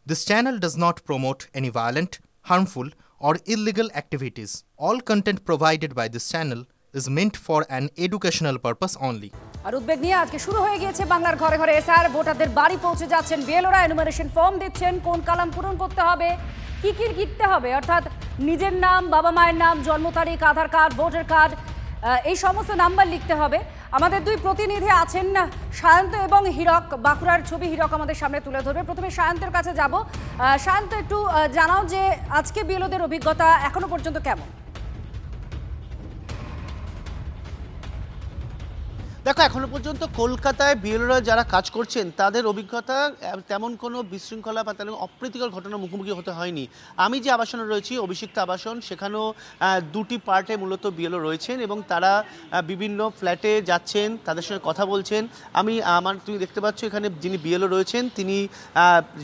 This channel does not promote any violent, harmful, or illegal activities. All content provided by this channel is meant for an educational purpose only. আর উদ্বেগ নিয়ে আজকে শুরু হয়ে গিয়েছে বাংলার ঘরে ঘরে এসআর ভোটারদের বাড়ি পৌঁছে যাচ্ছেন বিএলওরা, এনুমারেশন ফর্ম দিচ্ছেন, কোন কলাম পূরণ করতে হবে, কি কি লিখতে হবে, অর্থাৎ নিজের নাম, বাবা মায়ের নাম, জন্ম তারিখ, আধার কার্ড, ভোটার কার্ড, এই সমস্ত নাম্বার লিখতে হবে। আমাদের দুই প্রতিনিধি আছেন সায়ন্ত এবং হীরক। বাঁকুড়ার ছবি হীরক আমাদের সামনে তুলে ধরবে। প্রথমে সায়ন্তের কাছে যাব। সায়ন্ত, একটু জানাও যে আজকে বিএলওদের অভিজ্ঞতা এখনো পর্যন্ত কেমন? দেখো, এখনো পর্যন্ত কলকাতায় বিএলওরা যারা কাজ করছেন তাদের অভিজ্ঞতা তেমন কোনো বিশৃঙ্খলা বা তেমন অপ্রীতিকর ঘটনার মুখোমুখি হতে হয়নি। আমি যে আবাসনে রয়েছি, অভিষিক্ত আবাসন, সেখানেও দুটি পার্টে মূলত বিএলও রয়েছেন এবং তারা বিভিন্ন ফ্ল্যাটে যাচ্ছেন, তাদের সঙ্গে কথা বলছেন। তুমি দেখতে পাচ্ছ এখানে যিনি বিএলও রয়েছেন তিনি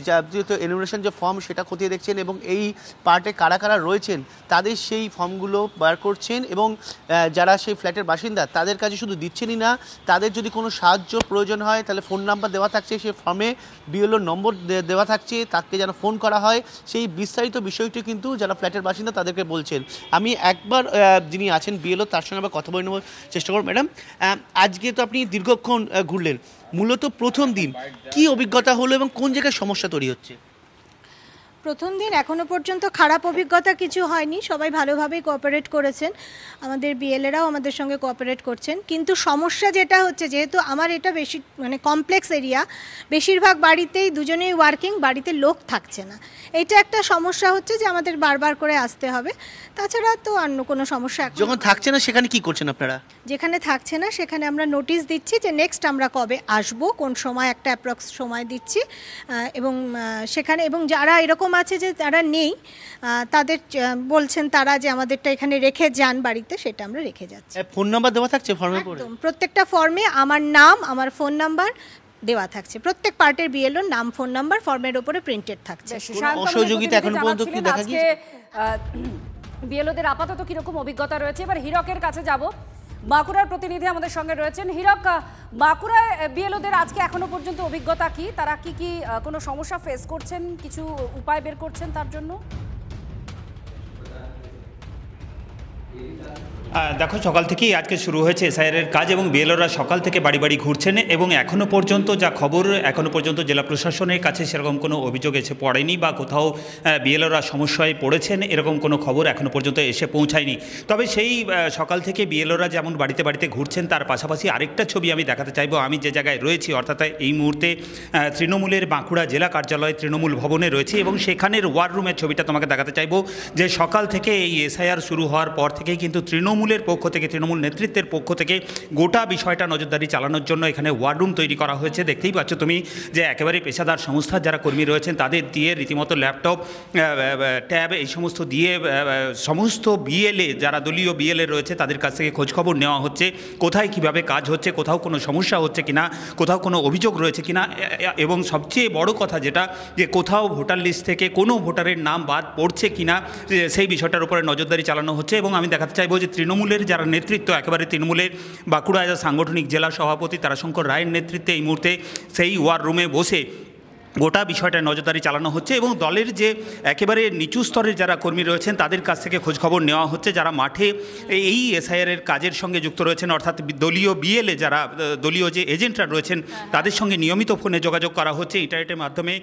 যেহেতু এনুমারেশন যে ফর্ম সেটা খতিয়ে দেখছেন এবং এই পার্টে কারা কারা রয়েছেন তাদের সেই ফর্মগুলো বার করছেন এবং যারা সেই ফ্ল্যাটের বাসিন্দা তাদের কাছে শুধু দিচ্ছেনই না, তাদের যদি কোনো সাহায্য প্রয়োজন হয় তাহলে ফোন নাম্বার দেওয়া থাকছে, সেই ফর্মে বিএলও নম্বর দেওয়া থাকছে, তাকে যেন ফোন করা হয়। সেই বিস্তারিত বিষয়টি কিন্তু যারা ফ্ল্যাটের বাসিন্দা তাদেরকে বলছেন। আমি একবার যিনি আছেন বিএলও তার সঙ্গে আবার কথা বলে নেওয়ার চেষ্টা করব। ম্যাডাম, আজকে তো আপনি দীর্ঘক্ষণ ঘুরলেন, মূলত প্রথম দিন কি অভিজ্ঞতা হলো এবং কোন জায়গায় সমস্যা তৈরি হচ্ছে? প্রথম দিন এখনও পর্যন্ত খারাপ অভিজ্ঞতা কিছু হয়নি, সবাই ভালোভাবেই কোঅপারেট করেছেন, আমাদের বিএলএরাও আমাদের সঙ্গে কোঅপারেট করছেন। কিন্তু সমস্যা যেটা হচ্ছে, যেহেতু আমার এটা বেশি কমপ্লেক্স এরিয়া, বেশিরভাগ বাড়িতেই দুজনেই ওয়ার্কিং, বাড়িতে লোক থাকছে না, এটা একটা সমস্যা হচ্ছে যে আমাদের বারবার করে আসতে হবে। তাছাড়া তো অন্য কোনো সমস্যা। যখন থাকছে না সেখানে কি করছেন আপনারা? যেখানে থাকছে না সেখানে আমরা নোটিশ দিচ্ছি যে নেক্সট আমরা কবে আসবো, কোন সময়, একটা অ্যাপ্রক্স সময় দিচ্ছি এবং সেখানে, এবং যারা এরকম আছে যে তারা নেই তাদের বলছেন তারা যে আমাদেরটা এখানে রেখে যান বাড়িতে, সেটা আমরা রেখে যাচ্ছি। ফোন নাম্বার দেওয়া থাকছে ফর্মে? প্রত্যেকটা ফর্মে আমার নাম, আমার ফোন নাম্বার দেওয়া থাকছে, প্রত্যেক পার্টের বিএলওর নাম, ফোন নাম্বার ফর্মের উপরে প্রিন্টেড থাকছে। অসহযোগিতা এখন পর্যন্ত কি দেখা গিয়েছে? বিএলওদের আপাতত কিরকম অভিজ্ঞতা রয়েছে? এবার হীরকের কাছে যাব। বাঁকুড়ার প্রতিনিধি আমাদের সঙ্গে রয়েছেন। হীরক, বাঁকুড়ায় বিএলওদের আজকে এখনো পর্যন্ত অভিজ্ঞতা কি? তারা কি কি কোনো সমস্যা ফেস করছেন, কিছু উপায় বের করছেন তার জন্য? দেখো, সকাল থেকেই আজকে শুরু হয়েছে এসআইআরের কাজ এবং বিএলওরা সকাল থেকে বাড়ি বাড়ি ঘুরছেন এবং এখনও পর্যন্ত যা খবর, এখনও পর্যন্ত জেলা প্রশাসনের কাছে সেরকম কোনো অভিযোগ এসে পড়েনি বা কোথাও বিএলওরা সমস্যায় পড়েছেন এরকম কোনো খবর এখনও পর্যন্ত এসে পৌঁছায়নি। তবে সেই সকাল থেকে বিএলওরা যেমন বাড়িতে বাড়িতে ঘুরছেন, তার পাশাপাশি আরেকটা ছবি আমি দেখাতে চাইবো। আমি যে জায়গায় রয়েছি, অর্থাৎ এই মুহূর্তে তৃণমূলের বাঁকুড়া জেলা কার্যালয় তৃণমূল ভবনে রয়েছে এবং সেখানের ওয়ার রুমের ছবিটা তোমাকে দেখাতে চাইবো। যে সকাল থেকে এই এসআইআর শুরু হওয়ার পর থেকেই কিন্তু তৃণমূলের পক্ষ থেকে, তৃণমূল নেতৃত্বের পক্ষ থেকে গোটা বিষয়টা নজরদারি চালানোর জন্য এখানে ওয়ার রুম তৈরি করা হয়েছে। দেখতেই পাচ্ছ তুমি যে একেবারে পেশাদার সংস্থার যারা কর্মী রয়েছেন তাদের দিয়ে রীতিমতো ল্যাপটপ, ট্যাব, এই সমস্ত দিয়ে সমস্ত বিএলএ, যারা দলীয় বিএলএ রয়েছে তাদের কাছ থেকে খোঁজখবর নেওয়া হচ্ছে, কোথায় কিভাবে কাজ হচ্ছে, কোথাও কোনো সমস্যা হচ্ছে কিনা, কোথাও কোনো অভিযোগ রয়েছে কিনা, এবং সবচেয়ে বড় কথা যেটা, যে কোথাও ভোটার লিস্ট থেকে কোনো ভোটারের নাম বাদ পড়ছে কিনা সেই বিষয়টার উপরে নজরদারি চালানো হচ্ছে। এবং আমি দেখাতে চাইবো যে তৃণমূলের যারা নেতৃত্ব, একেবারে তৃণমূলের বাঁকুড়া সাংগঠনিক জেলা সভাপতি তারাশঙ্কর রায়ের নেতৃত্বে এই মুহূর্তে সেই ওয়ার রুমে বসে গোটা বিষয়টা নজরদারি চালানো হচ্ছে এবং দলের যে একেবারে নিচু স্তরের যারা কর্মী রয়েছেন তাদের কাছ থেকে খোঁজখবর নেওয়া হচ্ছে, যারা মাঠে এই এসআইআরের কাজের সঙ্গে যুক্ত রয়েছেন, অর্থাৎ দলীয় বিএলএ যারা, দলীয় যে এজেন্টরা রয়েছেন তাদের সঙ্গে নিয়মিত ফোনে যোগাযোগ করা হচ্ছে, ইন্টারনেটের মাধ্যমে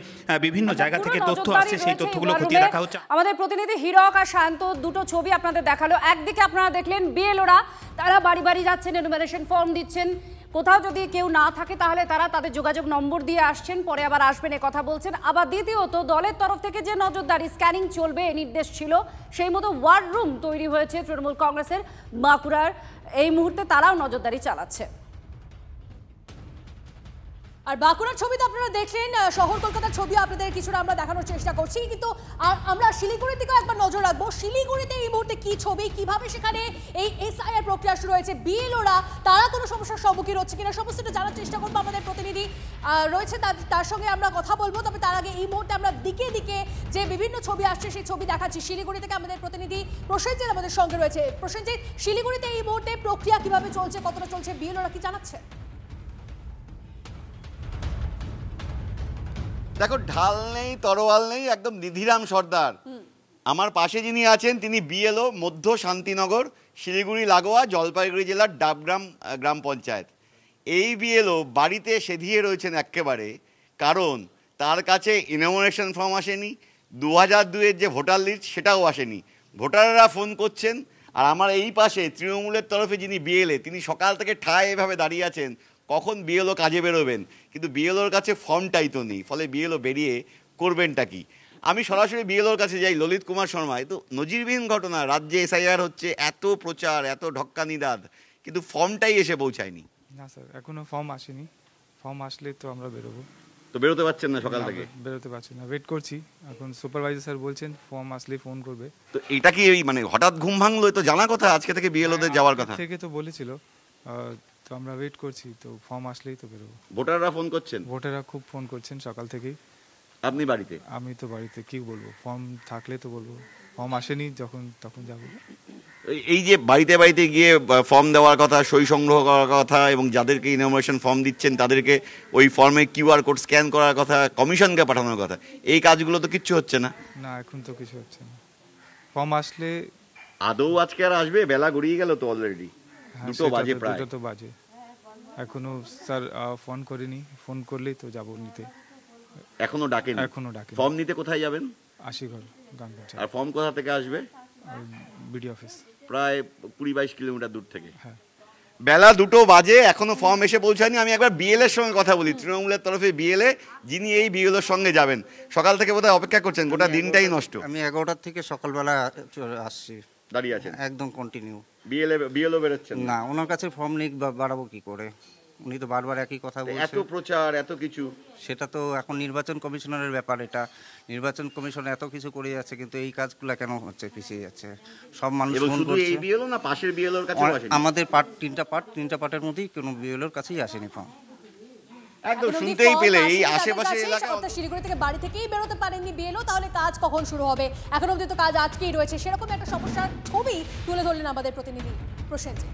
বিভিন্ন জায়গা থেকে তথ্য আসছে, সেই তথ্যগুলো খতিয়ে দেখা হচ্ছে। আমাদের প্রতিনিধি হীরক আর শান্ত দুটো ছবি আপনাদের দেখালো। একদিকে আপনারা দেখলেন বিএলওরা তারা বাড়ি বাড়ি যাচ্ছেন, এনুমারেশন ফর্ম দিচ্ছেন, কোথাও যদি কেউ না থাকে তাহলে তারা তাদের যোগাযোগ নম্বর দিয়ে আসছেন, পরে আবার আসবেন এ কথা বলছেন। আবার দ্বিতীয়ত দলের তরফ থেকে যে নজরদারি, স্ক্যানিং চলবে এই নির্দেশ ছিল, সেই মতো ওয়ার রুম তৈরি হয়েছে তৃণমূল কংগ্রেসের বাঁকুড়ার। এই মুহূর্তে তারাও নজরদারি চালাচ্ছে। আর বাঁকুড়ার ছবি তো আপনারা দেখলেন, শহর কলকাতার ছবি আপনাদের কিছুটা আমরা দেখানোর চেষ্টা করছি, কিন্তু আমরা শিলিগুড়ির দিকেও একবার নজর রাখবো। শিলিগুড়িতে এই মুহূর্তে কি ছবি, কিভাবে সেখানে এই এসআইআর প্রক্রিয়া শুরু হয়েছে, বিএলওরা তারা কোনো সমস্যার সম্মুখীন হচ্ছে কিনা, সমস্তটা জানার চেষ্টা করবো। আমাদের প্রতিনিধি রয়েছে, তার সঙ্গে আমরা কথা বলবো। তবে তার আগে এই মুহূর্তে আমরা দিকে দিকে যে বিভিন্ন ছবি আসছে সেই ছবি দেখাচ্ছি। শিলিগুড়ি থেকে আমাদের প্রতিনিধি প্রসেনজিৎ আমাদের সঙ্গে রয়েছে। প্রসেনজিৎ, শিলিগুড়িতে এই মুহূর্তে প্রক্রিয়া কিভাবে চলছে, কতটা চলছে, বিএলওরা কি জানাচ্ছে? দেখো, ঢাল নেই তরোয়াল নেই, একদম নিধিরাম সর্দার। আমার পাশে যিনি আছেন তিনি বিএলও, মধ্য শান্তিনগর, শিলিগুড়ি লাগোয়া, জলপাইগুড়ি জেলার ডাবগ্রাম গ্রাম পঞ্চায়েত। এই বিএলও বাড়িতে সেধিয়ে রয়েছেন একেবারে, কারণ তার কাছে ইনোমিনেশন ফর্ম আসেনি, 2002-এর যে ভোটার লিস্ট সেটাও আসেনি। ভোটাররা ফোন করছেন, আর আমার এই পাশে তৃণমূলের তরফে যিনি বিএলএ, তিনি সকাল থেকে ঠায় এভাবে দাঁড়িয়ে আছেন কখন বিএলও কাজে বেরোবেন, কিন্তু বিএলওর কাছে ফর্মটাই তো নেই। ফলে বিএলও বেরিয়ে করবেনটা কি? আমি সরাসরি বিএলওর কাছে যাই, ললিত কুমার শর্মা। তো নজিরবিহীন ঘটনা, রাজ্যে এসআইআর হচ্ছে, এত প্রচার, এত ঢক্কানিদাদ, কিন্তু ফর্মটাই এসে পৌঁছায়নি। না স্যার, এখনো ফর্ম আসেনি। ফর্ম আসলে তো আমরা বেরোবো। তো বেরোতে পারছেন না সকাল থেকে? বেরোতে পারছি না, ওয়েট করছি। এখন সুপারভাইজার স্যার বলছেন ফর্ম আসলে ফোন করবে। তো এটা কি ওই মানে হঠাৎ ঘুম ভাঙলো? তো জানা কথা আজকে থেকে বিএলওদের যাওয়ার কথা থেকে তো বলেছিল, তো আমরা ওয়েট করছি। তো ফর্ম আসলেই তো বেরোবো। ভোটাররা ফোন করছেন? ভোটাররা খুব ফোন করছেন সকাল থেকেই। আপনি বাড়িতে? আমি তো বাড়িতে, কি বলবো, ফর্ম থাকলে তো বলবো। ফর্ম আসেনি যখন, তখন যাবো। এই যে বাড়িতে বাড়িতে গিয়ে ফর্ম দেওয়ার কথা, সই সংগ্রহ করার কথা, এবং যাদেরকে ইনোমিনেশন ফর্ম দিচ্ছেন তাদেরকে ওই ফর্মে কিউআর কোড স্ক্যান করার কথা, কমিশনকে পাঠানোর কথা, এই কাজগুলো তো কিচ্ছু হচ্ছে না। না, এখন তো কিছু হচ্ছে না। ফর্ম আসলে আদৌ আজকে আর আসবে? বেলা গড়িয়ে গেল তো অলরেডি, 2টো বাজে প্রায়। 2টো বাজে, এখনো স্যার ফোন করেনি। ফোন করলেই তো যাবো নিতে। এখনো ডাকেনি? এখনো ডাকেনি। ফর্ম নিতে কোথায় যাবেন? আশিঘর গ্রাম পঞ্চায়েত। আর ফর্ম কোথা থেকে আসবে? বিডি অফিস, প্রায় 20-22 কিলোমিটার দূর থেকে। হ্যাঁ। বেলা 2টো বাজে, এখনো ফর্ম এসে পৌঁছায়নি। আমি একবার বিএলএর সঙ্গে কথা বলি, তৃণমূলের তরফে বিএলএ, যিনি এই বিএলওর সঙ্গে যাবেন। সকাল থেকে বোধহয় অপেক্ষা করছেন, গোটা দিনটাই নষ্ট। আমি 11টার থেকে সকালবেলা আসছি, দাঁড়িয়ে আছেন একদম কন্টিনিউ। বিএলও বেরোচ্ছেন না, ওনার কাছে ফর্ম নিয়ে বাড়াবো কি করে? উনি তো বারবার একই কথা বলছেন। এত প্রচার, এত কিছু। সেটা তো এখন নির্বাচন কমিশনারের ব্যাপার। এটা নির্বাচন কমিশন এত কিছু করে যাচ্ছে, কিন্তু এই কাজগুলো কেন হচ্ছে, পিছিয়ে যাচ্ছে? সব মানুষ ফোন করছে। এই বিএলও না, পাশের বিএলওর কাছে আসেনি? আমাদের তিনটা পার্টের মধ্যেই কোনো বিএলওর কাছেই আসেনি ফর্ম। একদম শুনতেই পেলে এই আশেপাশে এলাকা। শিলিগুড়ি থেকে বাড়ি থেকেই বেরোতে পারেননি বিএলও, তাহলে কাজ কখন শুরু হবে? এখন অবধি তো কাজ আজকেই রয়েছে। সেরকম একটা সমস্যার ছবি তুলে ধরলেন আমাদের প্রতিনিধি প্রসেনজিৎ।